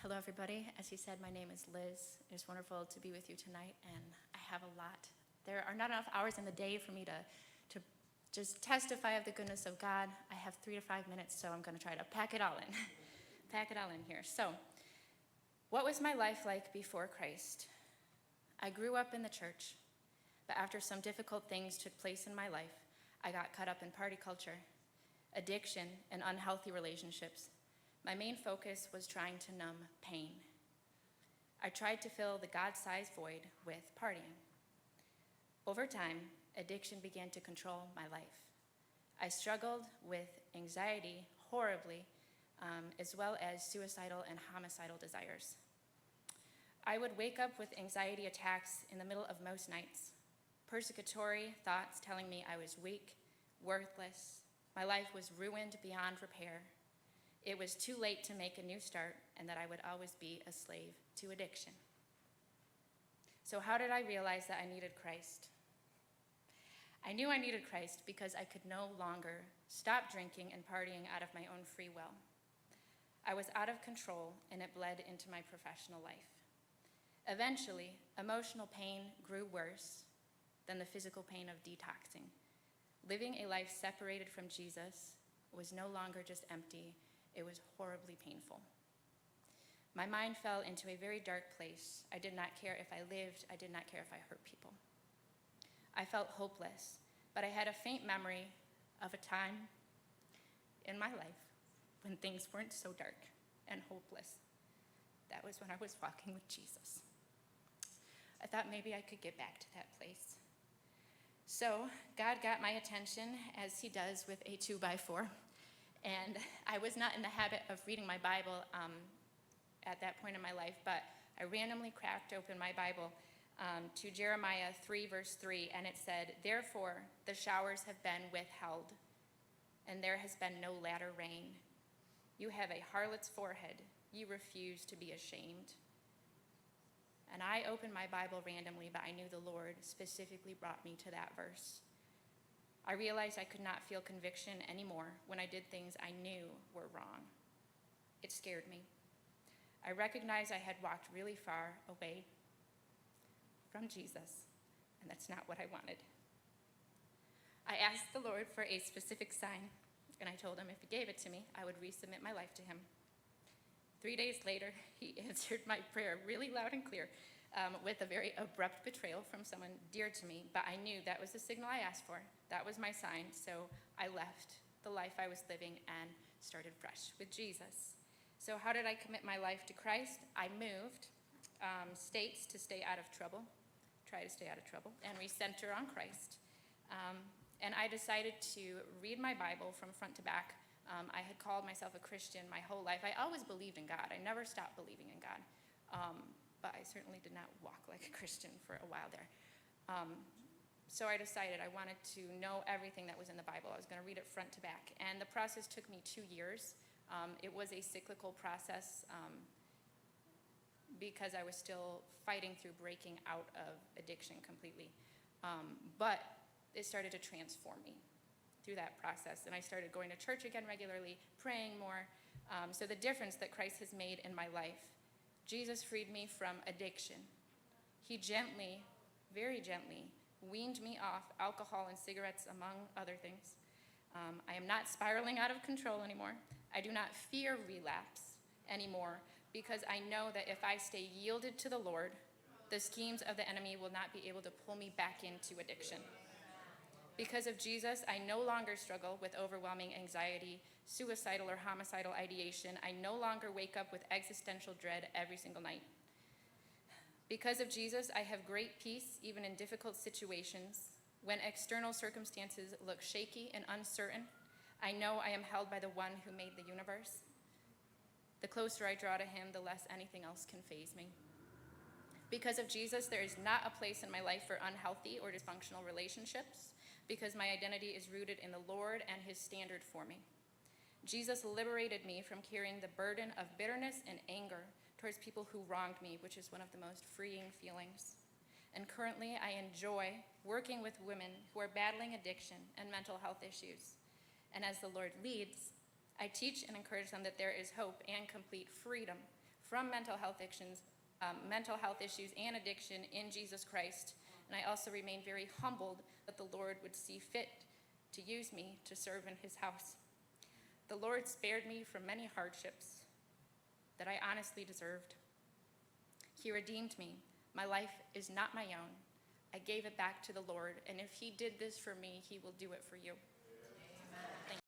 Hello, everybody. As he said, my name is Liz. It's wonderful to be with you tonight, and I have a lot. There are not enough hours in the day for me to just testify of the goodness of God. I have 3 to 5 minutes, so I'm going to try to pack it all in. Pack it all in here. So, what was my life like before Christ? I grew up in the church, but after some difficult things took place in my life, I got caught up in party culture, addiction, and unhealthy relationships. My main focus was trying to numb pain. I tried to fill the God-sized void with partying. Over time, addiction began to control my life. I struggled with anxiety horribly, as well as suicidal and homicidal desires. I would wake up with anxiety attacks in the middle of most nights, persecutory thoughts telling me I was weak, worthless, my life was ruined beyond repair. It was too late to make a new start, and that I would always be a slave to addiction. So how did I realize that I needed Christ? I knew I needed Christ because I could no longer stop drinking and partying out of my own free will. I was out of control, and it bled into my professional life. Eventually, emotional pain grew worse than the physical pain of detoxing. Living a life separated from Jesus was no longer just empty. It was horribly painful. My mind fell into a very dark place. I did not care if I lived. I did not care if I hurt people. I felt hopeless, but I had a faint memory of a time in my life when things weren't so dark and hopeless. That was when I was walking with Jesus. I thought maybe I could get back to that place. So God got my attention, as he does with a 2x4. And I was not in the habit of reading my Bible at that point in my life, but I randomly cracked open my Bible to Jeremiah 3, verse 3, and it said, "Therefore the showers have been withheld, and there has been no latter rain. You have a harlot's forehead. You refuse to be ashamed." And I opened my Bible randomly, but I knew the Lord specifically brought me to that verse. I realized I could not feel conviction anymore when I did things I knew were wrong. It scared me. I recognized I had walked really far away from Jesus, and that's not what I wanted. I asked the Lord for a specific sign, and I told him if he gave it to me, I would resubmit my life to him. 3 days later, he answered my prayer really loud and clear, with a very abrupt betrayal from someone dear to me, but I knew that was the signal I asked for. That was my sign, so I left the life I was living and started fresh with Jesus. So how did I commit my life to Christ? I moved states to stay out of trouble, try to stay out of trouble, and recenter on Christ. And I decided to read my Bible from front to back. I had called myself a Christian my whole life. I always believed in God. I never stopped believing in God. But I certainly did not walk like a Christian for a while there. So I decided I wanted to know everything that was in the Bible. I was going to read it front to back. And the process took me 2 years. It was a cyclical process because I was still fighting through breaking out of addiction completely. But it started to transform me through that process. And I started going to church again regularly, praying more. So the difference that Christ has made in my life: Jesus freed me from addiction. He gently, very gently, weaned me off alcohol and cigarettes, among other things. I am not spiraling out of control anymore. I do not fear relapse anymore because I know that if I stay yielded to the Lord, the schemes of the enemy will not be able to pull me back into addiction. Because of Jesus, I no longer struggle with overwhelming anxiety, suicidal or homicidal ideation. I no longer wake up with existential dread every single night. Because of Jesus, I have great peace even in difficult situations. When external circumstances look shaky and uncertain, I know I am held by the one who made the universe. The closer I draw to him, the less anything else can faze me. Because of Jesus, there is not a place in my life for unhealthy or dysfunctional relationships, because my identity is rooted in the Lord and his standard for me. Jesus liberated me from carrying the burden of bitterness and anger towards people who wronged me, which is one of the most freeing feelings. And currently, I enjoy working with women who are battling addiction and mental health issues. And as the Lord leads, I teach and encourage them that there is hope and complete freedom from mental health issues and addiction in Jesus Christ. And I also remain very humbled that the Lord would see fit to use me to serve in his house. The Lord spared me from many hardships that I honestly deserved. He redeemed me. My life is not my own. I gave it back to the Lord, and if he did this for me, he will do it for you. Amen. Thank